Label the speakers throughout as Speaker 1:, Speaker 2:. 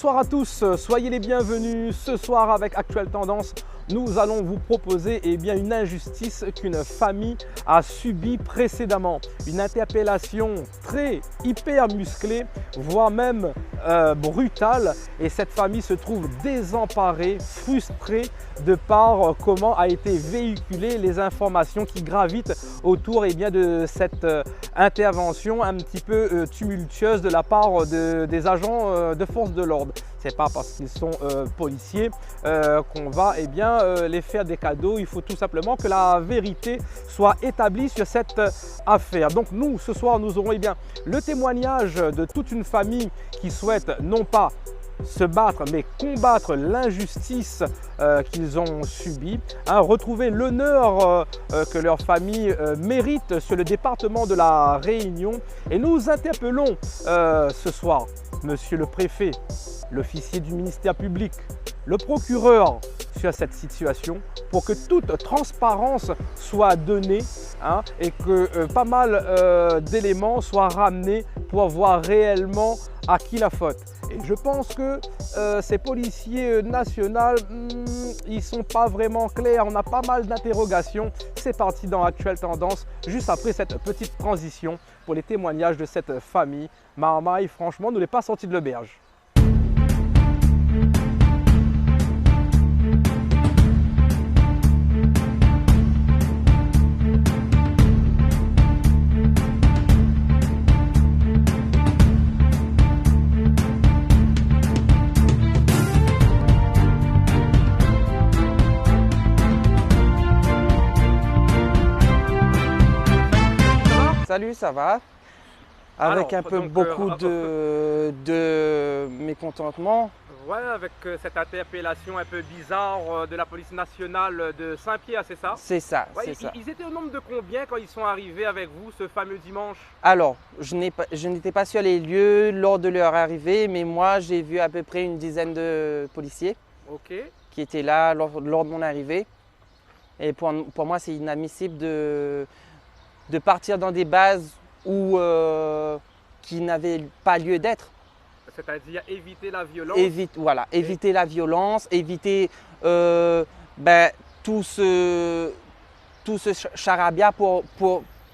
Speaker 1: Bonsoir à tous, soyez les bienvenus. Ce soir avec Actuelle Tendance, nous allons vous proposer une injustice qu'une famille a subie précédemment. Une interpellation hyper musclée, voire même brutale. Et cette famille se trouve désemparée, frustrée de par comment a été véhiculées les informations qui gravitent autour de cette intervention un petit peu tumultueuse de la part des agents de force de l'ordre. C'est pas parce qu'ils sont policiers qu'on va les faire des cadeaux. Il faut tout simplement que la vérité soit établie sur cette affaire. Donc nous, ce soir, nous aurons le témoignage de toute une famille qui souhaite non pas se battre mais combattre l'injustice qu'ils ont subie, retrouver l'honneur que leur famille mérite sur le département de la Réunion. Et nous interpellons ce soir monsieur le préfet, l'officier du ministère public, le procureur sur cette situation pour que toute transparence soit donnée et que pas mal d'éléments soient ramenés pour voir réellement à qui la faute. Et je pense que ces policiers nationaux, ils ne sont pas vraiment clairs. On a pas mal d'interrogations. C'est parti dans Actuelle Tendance, juste après cette petite transition pour les témoignages de cette famille. Marmaille, franchement, nous n'est pas sorti de l'auberge.
Speaker 2: Salut, ça va? Avec beaucoup de mécontentement.
Speaker 1: Ouais, avec cette interpellation un peu bizarre de la police nationale de Saint-Pierre, c'est ça?
Speaker 2: C'est ça,
Speaker 1: ouais,
Speaker 2: c'est ça.
Speaker 1: Ils étaient au nombre de combien quand ils sont arrivés avec vous ce fameux dimanche?
Speaker 2: Alors, je n'étais pas sur les lieux lors de leur arrivée, mais moi j'ai vu à peu près une dizaine de policiers qui étaient là lors de mon arrivée. Et pour moi, c'est inadmissible de partir dans des bases qui n'avaient pas lieu d'être.
Speaker 1: C'est-à-dire éviter la violence.
Speaker 2: Éviter la violence, éviter tout ce charabia pour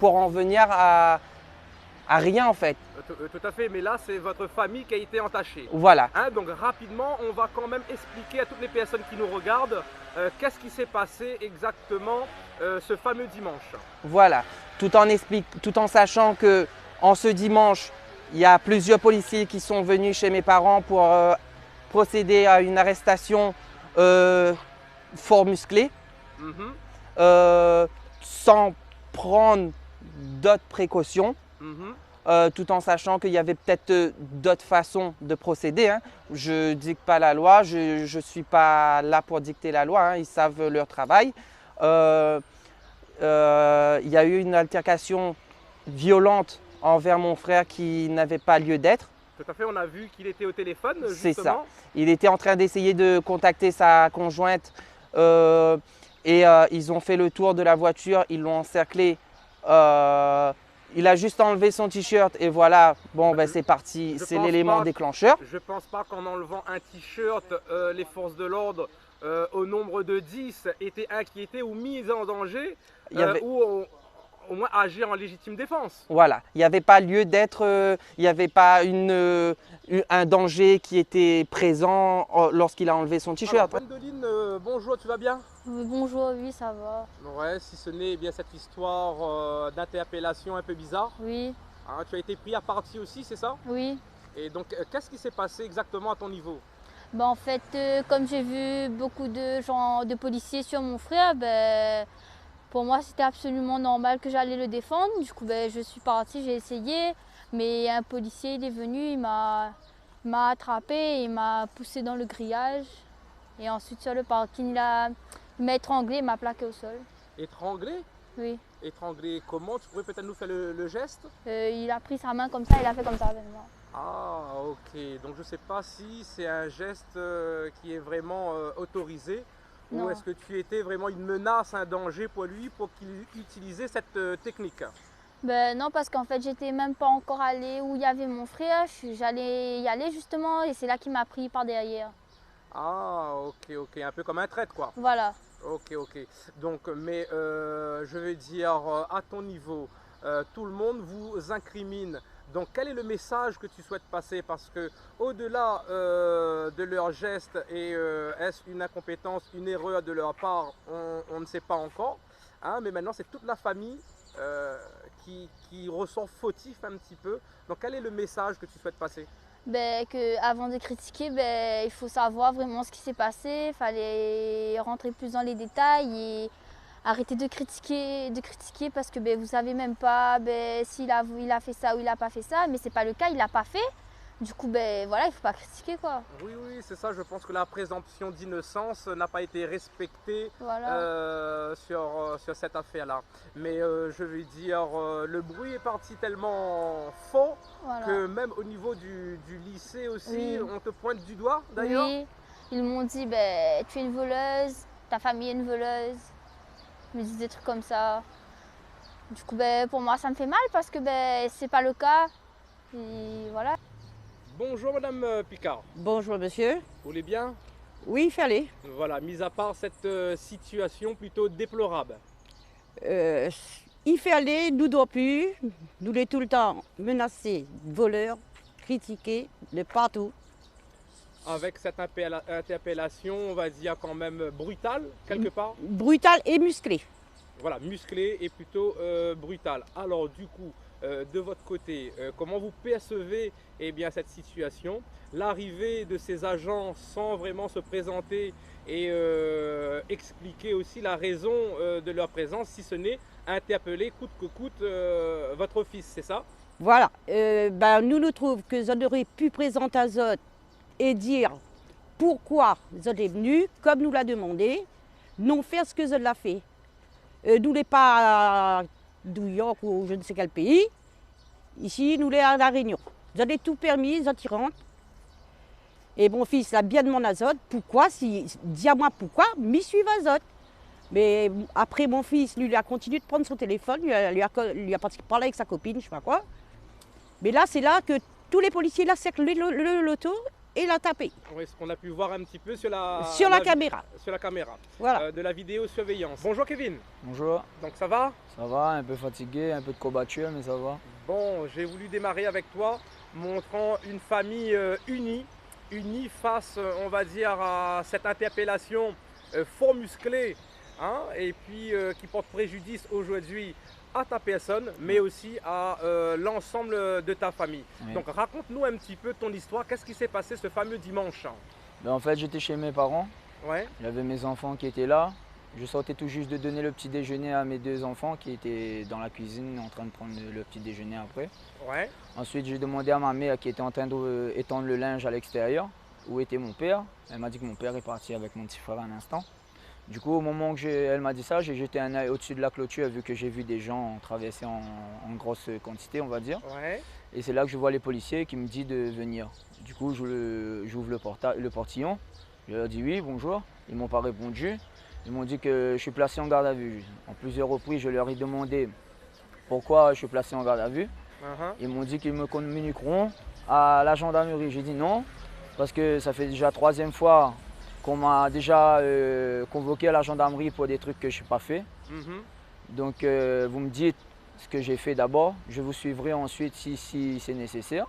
Speaker 2: en venir à rien en fait.
Speaker 1: Tout à fait, mais là c'est votre famille qui a été entachée.
Speaker 2: Voilà.
Speaker 1: Donc rapidement, on va quand même expliquer à toutes les personnes qui nous regardent qu'est-ce qui s'est passé exactement ce fameux dimanche.
Speaker 2: Voilà, tout en sachant que en ce dimanche, il y a plusieurs policiers qui sont venus chez mes parents pour procéder à une arrestation fort musclée, sans prendre d'autres précautions, tout en sachant qu'il y avait peut-être d'autres façons de procéder. Je ne dicte pas la loi, je ne suis pas là pour dicter la loi, ils savent leur travail. Il y a eu une altercation violente envers mon frère qui n'avait pas lieu d'être.
Speaker 1: Tout à fait, on a vu qu'il était au téléphone justement.
Speaker 2: C'est ça. Il était en train d'essayer de contacter sa conjointe et ils ont fait le tour de la voiture, ils l'ont encerclé. Il a juste enlevé son t-shirt et voilà, c'est parti, c'est l'élément déclencheur.
Speaker 1: Je ne pense pas qu'en enlevant un t-shirt, les forces de l'ordre au nombre de 10 étaient inquiétées ou mises en danger ou au moins agir en légitime défense.
Speaker 2: Voilà, il n'y avait pas lieu d'être, il n'y avait pas un danger qui était présent lorsqu'il a enlevé son t-shirt.
Speaker 1: Gwendoline, bonjour, tu vas bien?
Speaker 3: Bonjour, oui, ça va.
Speaker 1: Ouais, si ce n'est cette histoire d'interpellation un peu bizarre.
Speaker 3: Oui.
Speaker 1: Tu as été pris à partie aussi, c'est ça?
Speaker 3: Oui.
Speaker 1: Et donc, qu'est-ce qui s'est passé exactement à ton niveau?
Speaker 3: En fait, comme j'ai vu beaucoup de policiers sur mon frère, pour moi, c'était absolument normal que j'allais le défendre. Du coup, je suis partie, j'ai essayé. Mais un policier, il est venu, il m'a attrapé, il m'a poussé dans le grillage. Et ensuite, sur le parking, il m'a étranglé, il m'a plaqué au sol.
Speaker 1: Étranglé?
Speaker 3: Oui.
Speaker 1: Étranglé comment? Tu pourrais peut-être nous faire le geste?
Speaker 3: Il a pris sa main comme ça, il a fait comme ça avec moi.
Speaker 1: Ah, ok. Donc, je ne sais pas si c'est un geste qui est vraiment autorisé.
Speaker 3: Non.
Speaker 1: Ou est-ce que tu étais vraiment une menace, un danger pour lui pour qu'il utilisait cette technique?
Speaker 3: Ben non, parce qu'en fait, j'étais même pas encore allée où il y avait mon frère. J'allais y aller justement et c'est là qu'il m'a pris par derrière.
Speaker 1: Ah, ok, ok, un peu comme un traître quoi.
Speaker 3: Voilà.
Speaker 1: Ok, ok. Donc, mais je veux dire, à ton niveau, tout le monde vous incrimine. Donc, quel est le message que tu souhaites passer? Parce que au-delà de leurs gestes, et est-ce une incompétence, une erreur de leur part, on ne sait pas encore. Hein, mais maintenant, c'est toute la famille qui ressent fautif un petit peu. Donc, quel est le message que tu souhaites passer?
Speaker 3: Ben, avant de critiquer, ben, il faut savoir vraiment ce qui s'est passé. Il fallait rentrer plus dans les détails et arrêter de critiquer parce que ben, vous savez même pas ben, s'il a fait ça ou il n'a pas fait ça. Mais c'est pas le cas, il l'a pas fait. Du coup, ben, voilà, il faut pas critiquer quoi.
Speaker 1: Oui, oui, c'est ça. Je pense que la présomption d'innocence n'a pas été respectée
Speaker 3: Voilà.
Speaker 1: sur cette affaire-là. Mais je veux dire, le bruit est parti tellement fort
Speaker 3: Voilà.
Speaker 1: que même au niveau du lycée aussi,
Speaker 3: Oui.
Speaker 1: on te pointe du doigt d'ailleurs.
Speaker 3: Oui, ils m'ont dit ben, tu es une voleuse, ta famille est une voleuse. Ils me disent des trucs comme ça. Du coup, ben, pour moi, ça me fait mal parce que ben, c'est pas le cas. Et voilà.
Speaker 1: Bonjour Madame Picard,
Speaker 4: Bonjour monsieur.
Speaker 1: vous allez bien?
Speaker 4: Oui, il fallait.
Speaker 1: Voilà, mis à part cette situation plutôt déplorable.
Speaker 4: Il fallait, nous doit plus, nous les tout le temps menacés, voleurs, critiqués de partout.
Speaker 1: Avec cette interpellation, on va dire quand même brutale, quelque part.
Speaker 4: Brutal et musclé.
Speaker 1: Voilà, musclé et plutôt brutal. Alors du coup, de votre côté, comment vous percevez bien, cette situation? L'arrivée de ces agents sans vraiment se présenter et expliquer aussi la raison de leur présence, si ce n'est interpeller coûte que coûte votre fils, c'est ça?
Speaker 4: Voilà. Nous trouvons que vous auriez pu présenter à Zot et dire pourquoi Zot est venu, comme nous l'a demandé, non faire ce que Zot l'a fait. Nous n'est pas à New York ou je ne sais quel pays. Ici, nous l'est à La Réunion. Zot est tout permis, Zot y rentre. Et mon fils a bien demandé à Zot pourquoi, dis à moi pourquoi, m'y suivre à Zot. Mais après, mon fils, lui, il a continué de prendre son téléphone, lui a parlé avec sa copine, je ne sais pas quoi. Mais là, c'est là que tous les policiers là cerclent l'auto et l'a tapé.
Speaker 1: Oui, ce qu'on a pu voir un petit peu sur la
Speaker 4: caméra.
Speaker 1: Sur la caméra
Speaker 4: Voilà.
Speaker 1: de la vidéosurveillance. Bonjour Kevin.
Speaker 5: Bonjour,
Speaker 1: Donc ça va?
Speaker 5: ça va, un peu fatigué, un peu de courbature, mais ça va.
Speaker 1: Bon, j'ai voulu démarrer avec toi, montrant une famille unie face, on va dire, à cette interpellation fort musclée, hein, et puis qui porte préjudice aujourd'hui à ta personne, mais aussi à l'ensemble de ta famille.
Speaker 5: Oui.
Speaker 1: Donc raconte-nous un petit peu ton histoire, qu'est-ce qui s'est passé ce fameux dimanche?
Speaker 5: En fait, j'étais chez mes parents,
Speaker 1: Ouais,
Speaker 5: il y avait mes enfants qui étaient là. Je sortais tout juste de donner le petit déjeuner à mes deux enfants qui étaient dans la cuisine en train de prendre le petit déjeuner après.
Speaker 1: ouais,
Speaker 5: Ensuite, j'ai demandé à ma mère qui était en train d'étendre le linge à l'extérieur où était mon père. Elle m'a dit que mon père est parti avec mon petit frère un instant. Du coup, au moment où elle m'a dit ça, j'ai jeté un œil au-dessus de la clôture vu que j'ai vu des gens traverser en grosse quantité, on va dire.
Speaker 1: ouais.
Speaker 5: Et c'est là que je vois les policiers qui me disent de venir. Du coup, j'ouvre le portillon. Je leur dis oui, bonjour. Ils ne m'ont pas répondu. Ils m'ont dit que je suis placé en garde à vue. En plusieurs reprises, je leur ai demandé pourquoi je suis placé en garde à vue.
Speaker 1: Uh-huh.
Speaker 5: Ils m'ont dit qu'ils me communiqueront à la gendarmerie. J'ai dit non, parce que ça fait déjà la troisième fois qu'on m'a déjà convoqué à la gendarmerie pour des trucs que je n'ai pas fait.
Speaker 1: Mhm.
Speaker 5: Donc vous me dites ce que j'ai fait d'abord, je vous suivrai ensuite si c'est nécessaire.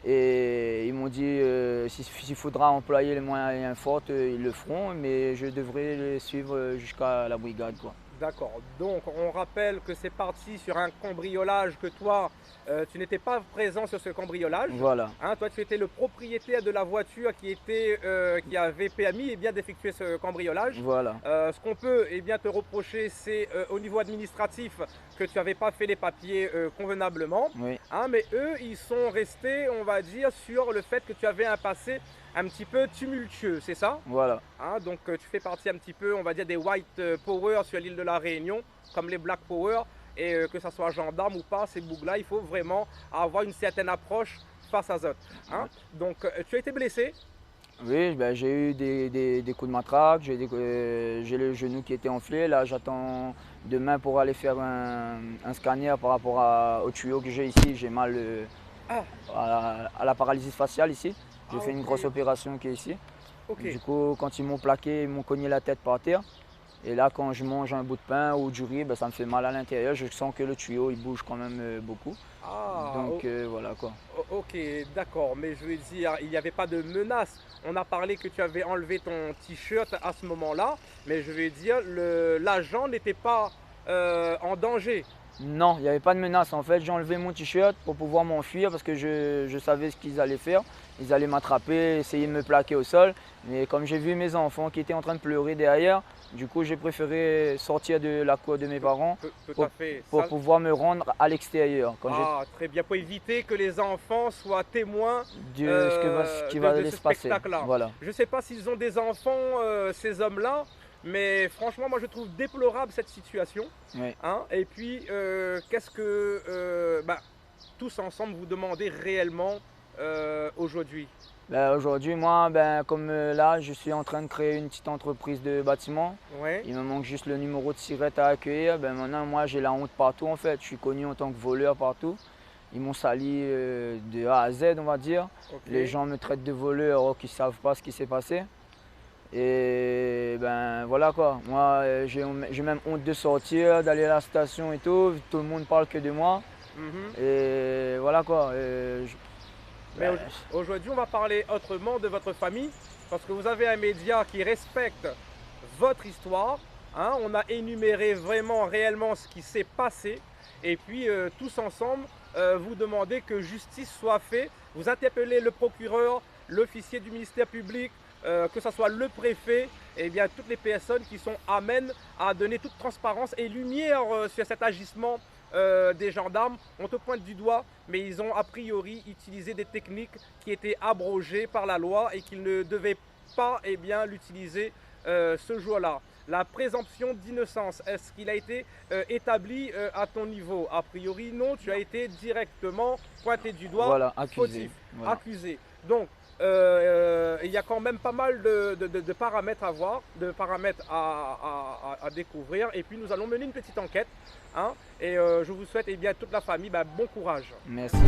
Speaker 5: Et ils m'ont dit s'il faudra employer les moyens forts, ils le feront, mais je devrais les suivre jusqu'à la brigade, quoi.
Speaker 1: D'accord, donc on rappelle que c'est parti sur un cambriolage que toi, tu n'étais pas présent sur ce cambriolage.
Speaker 5: Voilà,
Speaker 1: Hein, toi, tu étais le propriétaire de la voiture qui avait permis d'effectuer ce cambriolage.
Speaker 5: voilà,
Speaker 1: Ce qu'on peut bien, te reprocher, c'est au niveau administratif que tu n'avais pas fait les papiers convenablement.
Speaker 5: oui,
Speaker 1: Hein, mais eux, ils sont restés, on va dire, sur le fait que tu avais un passé un petit peu tumultueux, c'est ça?
Speaker 5: voilà,
Speaker 1: Hein, donc tu fais partie un petit peu, on va dire, des white power sur l'île de la Réunion, comme les black power, et que ce soit gendarme ou pas, ces bougs-là, il faut vraiment avoir une certaine approche face à eux. Hein. Donc tu as été blessé?
Speaker 5: Oui, ben, j'ai eu des coups de matraque, j'ai le genou qui était enflé. Là, j'attends demain pour aller faire un scanner par rapport au tuyau que j'ai ici. J'ai mal à la paralysie faciale ici. J'ai fait une grosse opération qui est ici. Du coup, quand ils m'ont plaqué, ils m'ont cogné la tête par terre. Et là, quand je mange un bout de pain ou du riz, ben, ça me fait mal à l'intérieur. Je sens que le tuyau, il bouge quand même beaucoup. Donc voilà quoi.
Speaker 1: Ok, d'accord, mais je veux dire, il n'y avait pas de menace. On a parlé que tu avais enlevé ton t-shirt à ce moment-là, mais je veux dire, l'agent n'était pas en danger.
Speaker 5: Non, il n'y avait pas de menace. En fait, j'ai enlevé mon t-shirt pour pouvoir m'enfuir parce que je savais ce qu'ils allaient faire. Ils allaient m'attraper, essayer de me plaquer au sol. Mais comme j'ai vu mes enfants qui étaient en train de pleurer derrière, du coup, j'ai préféré sortir de la cour de mes parents pour pouvoir me rendre à l'extérieur.
Speaker 1: Très bien, pour éviter que les enfants soient témoins
Speaker 5: de ce qui va aller se passer. Voilà.
Speaker 1: Je ne sais pas s'ils ont des enfants, ces hommes-là, mais franchement, moi, je trouve déplorable cette situation.
Speaker 5: Oui.
Speaker 1: Hein. Et puis, qu'est-ce que tous ensemble vous demandez réellement aujourd'hui?
Speaker 5: Aujourd'hui, moi, comme là, je suis en train de créer une petite entreprise de bâtiment.
Speaker 1: Ouais.
Speaker 5: Il me manque juste le numéro de SIRET à accueillir. Maintenant, moi, j'ai la honte partout en fait. Je suis connu en tant que voleur partout. Ils m'ont sali de A à Z, on va dire. Les gens me traitent de voleur alors qu'ils ne savent pas ce qui s'est passé. Et voilà quoi. Moi, j'ai même honte de sortir, d'aller à la station et tout. Tout le monde parle que de moi. Et voilà quoi.
Speaker 1: Mais aujourd'hui, on va parler autrement de votre famille, parce que vous avez un média qui respecte votre histoire. Hein. On a énuméré vraiment, réellement ce qui s'est passé. Et puis, tous ensemble, vous demandez que justice soit faite. Vous interpellez le procureur, l'officier du ministère public, que ce soit le préfet, et bien toutes les personnes qui sont amènes à donner toute transparence et lumière sur cet agissement des gendarmes. On te pointe du doigt, mais ils ont a priori utilisé des techniques qui étaient abrogées par la loi et qu'ils ne devaient pas l'utiliser ce jour-là. La présomption d'innocence, est-ce qu'il a été établi à ton niveau? A priori non, tu as été directement pointé du doigt,
Speaker 5: voilà, accusé.
Speaker 1: Voilà. Accusé. Donc, il y a quand même pas mal de paramètres à voir, de paramètres à découvrir. Et puis nous allons mener une petite enquête. Hein, et je vous souhaite toute la famille bon courage.
Speaker 5: Merci.